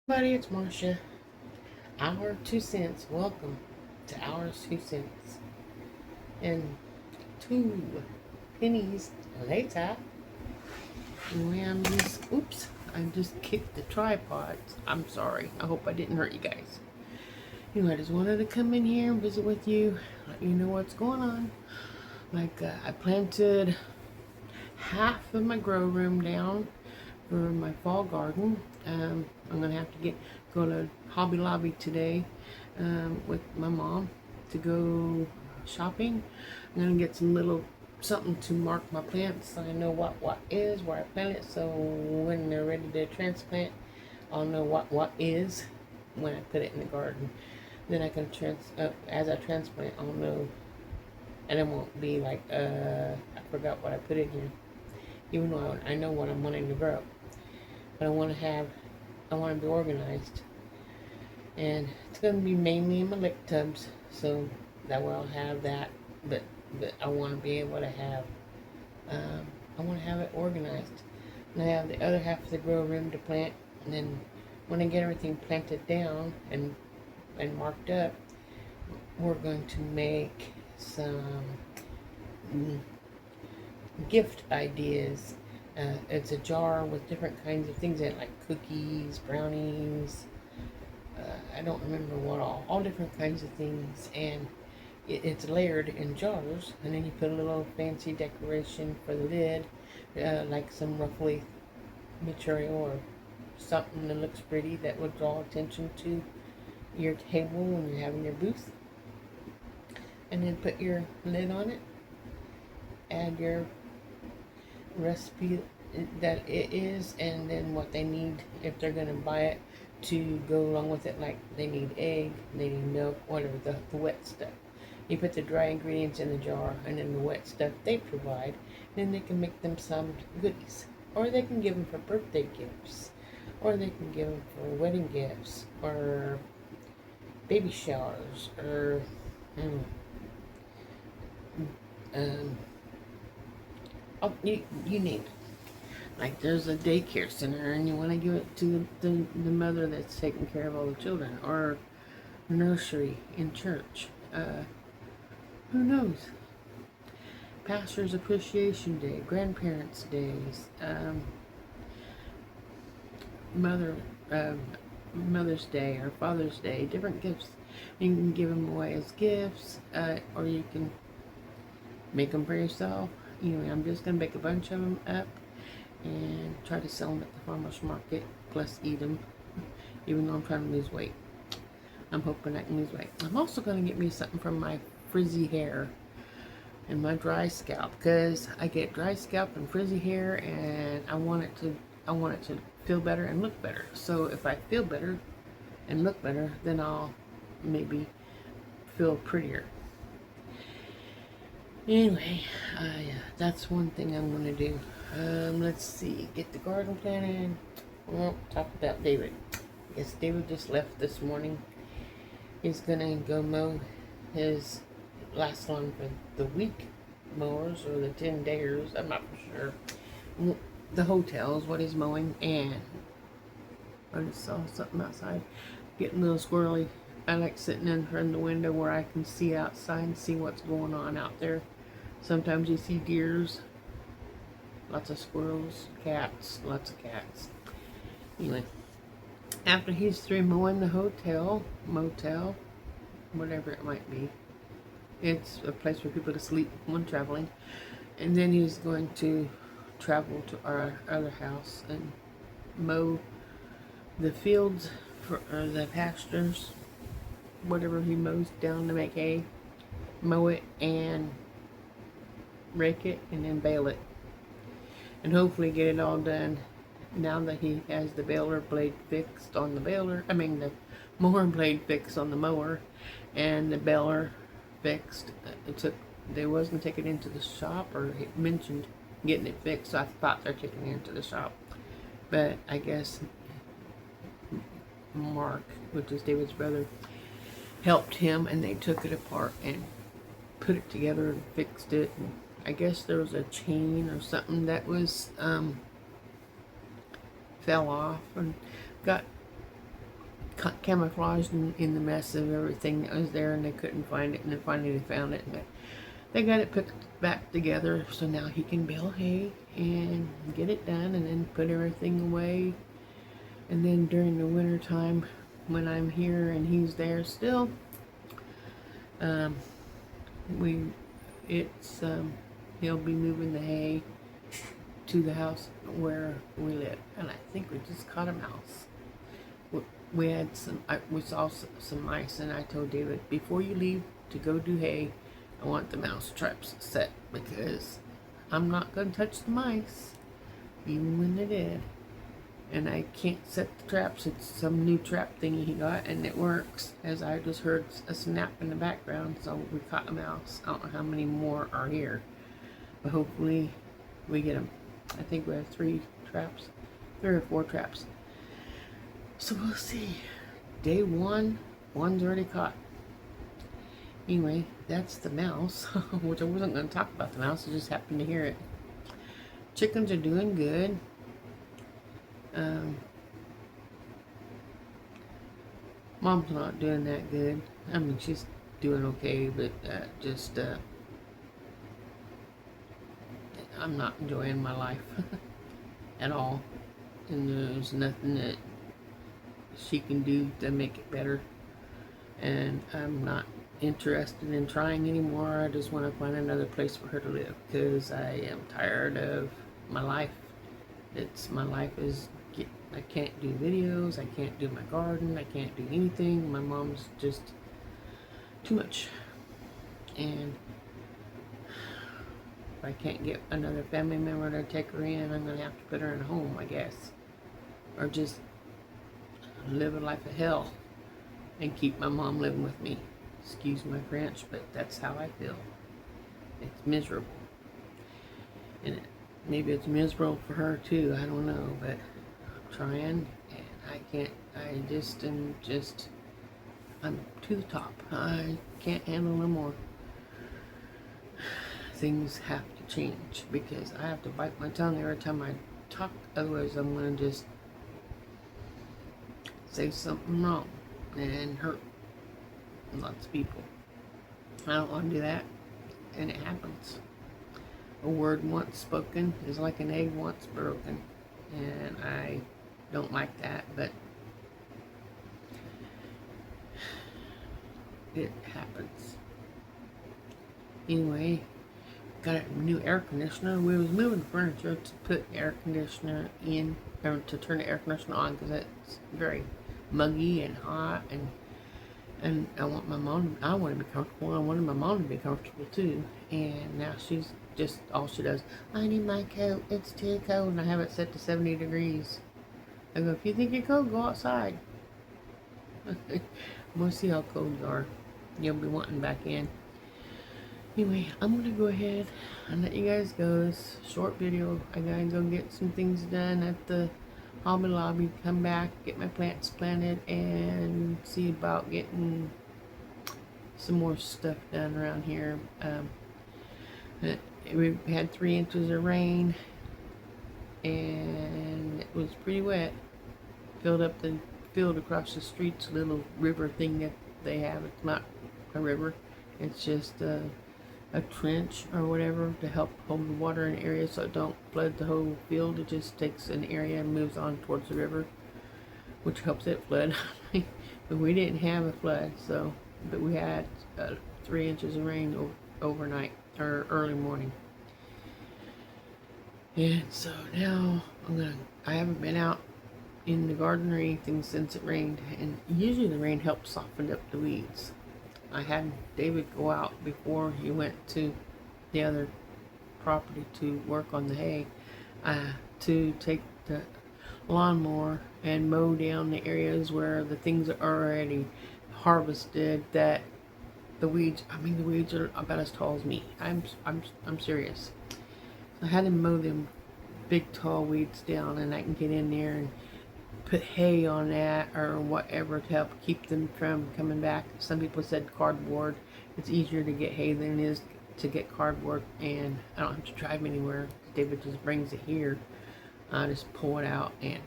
Buddy, it's Marcia. Our 2 cents. Welcome to our 2 cents. And 2 pennies later, I just kicked the tripod. I'm sorry. I hope I didn't hurt you guys. I just wanted to come in here and visit with you, let you know what's going on. I planted half of my grow room down for my fall garden. I'm gonna have to go to Hobby Lobby today with my mom to go shopping. I'm gonna get some little something to mark my plants so I know what is where I plant it. So when they're ready to transplant, I'll know what is when I put it in the garden. Then I can as I transplant, I'll know, and it won't be like I forgot what I put in here. Even though I know what I'm wanting to grow, but I want to be organized, and it's going to be mainly in my lick tubs, so that way I'll have that. But I want to be able to have, I want to have it organized, and I have the other half of the grow room to plant. And then when I get everything planted down and marked up, we're going to make some gift ideas. It's a jar with different kinds of things in it, like cookies, brownies. I don't remember what all different kinds of things, and it's layered in jars. And then you put a little fancy decoration for the lid, like some ruffly material or something that looks pretty that would draw attention to your table when you're having your booth. And then put your lid on it. Add your recipe that it is, and then what they need if they're going to buy it to go along with it. Like they need egg, they need milk, whatever, the wet stuff. You put the dry ingredients in the jar, and then the wet stuff they provide. Then they can make them some goodies, or they can give them for birthday gifts, or they can give them for wedding gifts, or baby showers, or you name it. Like there's a daycare center and you want to give it to the mother that's taking care of all the children, or nursery in church. Who knows? Pastor's Appreciation Day, Grandparents' Days, Mother, Mother's Day or Father's Day, different gifts. You can give them away as gifts, or you can make them for yourself. I'm just going to make a bunch of them up and try to sell them at the farmer's market, plus eat them, even though I'm trying to lose weight. I'm hoping I can lose weight. I'm also going to get me something from my frizzy hair and my dry scalp, because I get dry scalp and frizzy hair, and I want it to feel better and look better. So if I feel better and look better, then I'll maybe feel prettier. Anyway, that's one thing I'm going to do. Let's see. Get the garden planted. Well, talk about David. I guess David just left this morning. He's going to go mow his last one for the week mowers, or the 10-dayers. I'm not for sure. The hotel is what he's mowing, and I just saw something outside getting a little squirrely. I like sitting in front of the window where I can see outside and see what's going on out there. Sometimes you see deers, lots of squirrels, cats, lots of cats. Anyway, after he's through mowing the motel, whatever it might be, it's a place for people to sleep when traveling. And then he's going to travel to our other house and mow the fields or the pastures, whatever he mows down to make hay, mow it and rake it and then bale it, and hopefully get it all done now that he has the baler blade fixed on the the mower blade fixed on the mower, and the baler fixed. They wasn't taking it into the shop, or he mentioned getting it fixed, so I thought they're taking it into the shop, but I guess Mark, which is David's brother, helped him, and they took it apart and put it together and fixed it. And I guess there was a chain or something that was fell off and got camouflaged in the mess of everything that was there, and they couldn't find it, and then finally they found it, and they got it put back together, so now he can bale hay and get it done and then put everything away. And then during the winter time, when I'm here and he's there still, um, he'll be moving the hay to the house where we live. And I think we just caught a mouse. We saw some mice, and I told David, before you leave to go do hay, I want the mouse traps set, because I'm not going to touch the mice, even when they're dead. And I can't set the traps. It's some new trap thingy he got, and it works, as I just heard a snap in the background. So we caught a mouse. I don't know how many more are here, but hopefully we get them. I think we have 3 or 4 traps. So we'll see. Day 1, one's already caught. Anyway, that's the mouse, which I wasn't going to talk about the mouse. I just happened to hear it. Chickens are doing good. Mom's not doing that good. I mean, she's doing okay, but I'm not enjoying my life at all. And there's nothing that she can do to make it better. And I'm not interested in trying anymore. I just want to find another place for her to live, because I am tired of my life. My life is, I can't do videos, I can't do my garden, I can't do anything. My mom's just too much. And if I can't get another family member to take her in, I'm going to have to put her in a home, I guess. Or just live a life of hell and keep my mom living with me. Excuse my French, but that's how I feel. It's miserable. And maybe it's miserable for her too, I don't know, but I'm trying, and I can't. I'm to the top. I can't handle no more. Things have to change, because I have to bite my tongue every time I talk, otherwise I'm going to just say something wrong and hurt lots of people. I don't want to do that, and it happens. A word once spoken is like an egg once broken, and I don't like that, but it happens. Anyway, got a new air conditioner. We was moving furniture to put the air conditioner in, or to turn the air conditioner on, because it's very muggy and hot, and I want to be comfortable. I wanted my mom to be comfortable too. And now she's just, all she does, I need my coat, it's too cold, and I have it set to 70 degrees. I go, if you think you're cold, go outside. We'll see how cold you are. You'll be wanting back in. Anyway, I'm going to go ahead and let you guys go. This short video. I gotta go get some things done at the Hobby Lobby, come back, get my plants planted, and see about getting some more stuff done around here. We had 3 inches of rain, and it was pretty wet. Filled up the field across the street's little river thing that they have. It's not a river, it's just a trench or whatever to help hold the water in an area so it don't flood the whole field. It just takes an area and moves on towards the river, which helps it flood. But we didn't have a flood, but we had 3 inches of rain overnight or early morning. And so now I haven't been out in the garden or anything since it rained, and usually the rain helps soften up the weeds. I had David go out before he went to the other property to work on the hay, to take the lawnmower and mow down the areas where the things are already harvested, that the weeds are about as tall as me. I'm serious. I had him mow them big tall weeds down, and I can get in there and put hay on that or whatever to help keep them from coming back. Some people said cardboard. It's easier to get hay than it is to get cardboard, and I don't have to drive anywhere. David just brings it here. I just pull it out and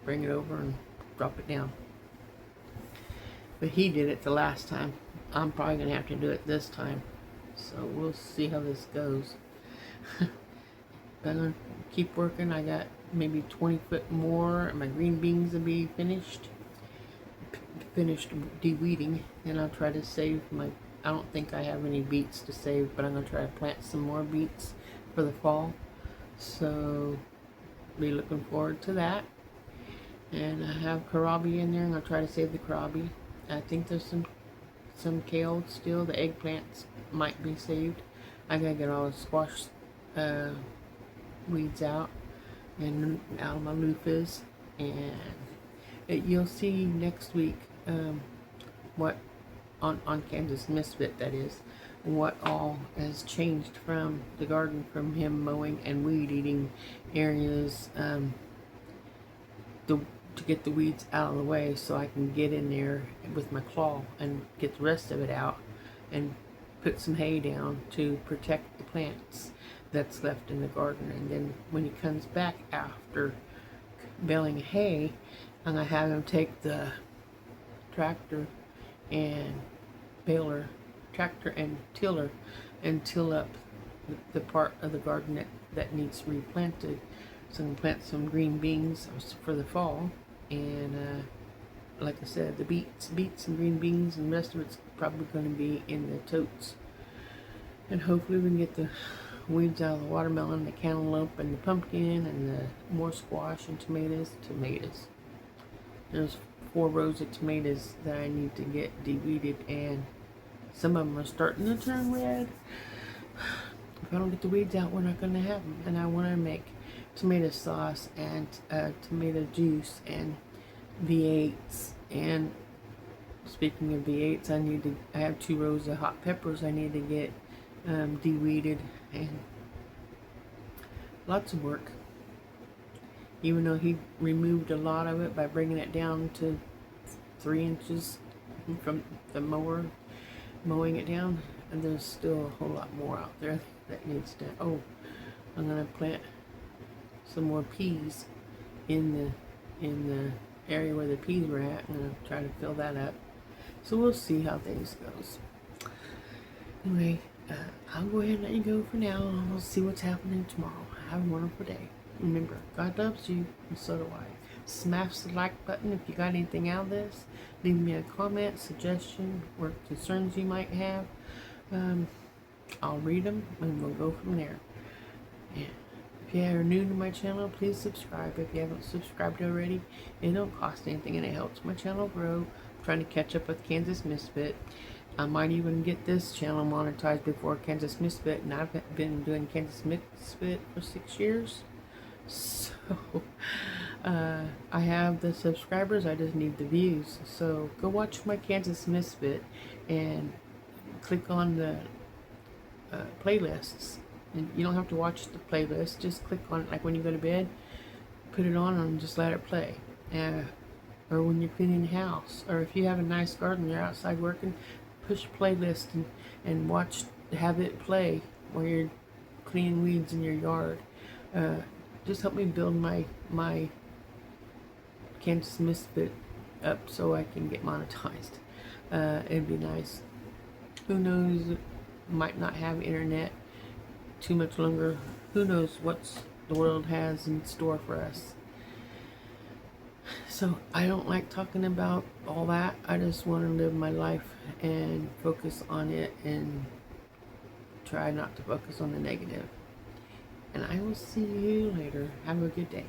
bring it over and drop it down. But he did it the last time. I'm probably going to have to do it this time. So we'll see how this goes. Gonna keep working. I got maybe 20 foot more. My green beans will be finished de-weeding, and I'll try to save my, I don't think I have any beets to save, but I'm going to try to plant some more beets for the fall. So be looking forward to that. And I have kohlrabi in there. I'm going to try to save the kohlrabi. I think there's some kale still. The eggplants might be saved. I gotta get all the squash weeds out and out of my loofahs. And you'll see next week what on Kansas Misfit, that is, what all has changed from the garden, from him mowing and weed eating areas, to get the weeds out of the way, so I can get in there with my claw and get the rest of it out and put some hay down to protect the plants that's left in the garden. And then when he comes back after baling hay, I'm going to have him take the tractor and tiller and till up the part of the garden that needs replanted. So I'm going to plant some green beans for the fall. And like I said, the beets and green beans, and the rest of it's probably going to be in the totes. And hopefully we can get the weeds out of the watermelon, the cantaloupe, and the pumpkin, and the more squash and tomatoes. There's 4 rows of tomatoes that I need to get de-weeded, and some of them are starting to turn red. If I don't get the weeds out, we're not going to have them. And I want to make tomato sauce and tomato juice and V8s. And speaking of V8s, I have 2 rows of hot peppers I need to get de-weeded, and lots of work. Even though he removed a lot of it by bringing it down to 3 inches from the mowing it down, and there's still a whole lot more out there that needs to. Oh, I'm gonna plant some more peas in the area where the peas were at. I'm gonna try to fill that up. So we'll see how things goes. Anyway, I'll go ahead and let you go for now. We'll see what's happening tomorrow. Have a wonderful day. Remember, God loves you, and so do I. Smash the like button if you got anything out of this. Leave me a comment, suggestion, or concerns you might have. I'll read them, and we'll go from there. Yeah. If you are new to my channel, please subscribe. If you haven't subscribed already, it don't cost anything, and it helps my channel grow. I'm trying to catch up with Kansas Misfit. I might even get this channel monetized before Kansas Misfit, and I've been doing Kansas Misfit for 6 years. So, I have the subscribers, I just need the views. So, go watch my Kansas Misfit and click on the playlists. And you don't have to watch the playlist, just click on it, like when you go to bed, put it on and just let it play. Or when you're cleaning the house, or if you have a nice garden, you're outside working, push playlist and watch, have it play while you're cleaning weeds in your yard. Just help me build my Kansas Misfit up so I can get monetized. It'd be nice. Who knows, might not have internet too much longer. Who knows what the world has in store for us. So I don't like talking about all that. I just want to live my life and focus on it, and try not to focus on the negative. And I will see you later. Have a good day.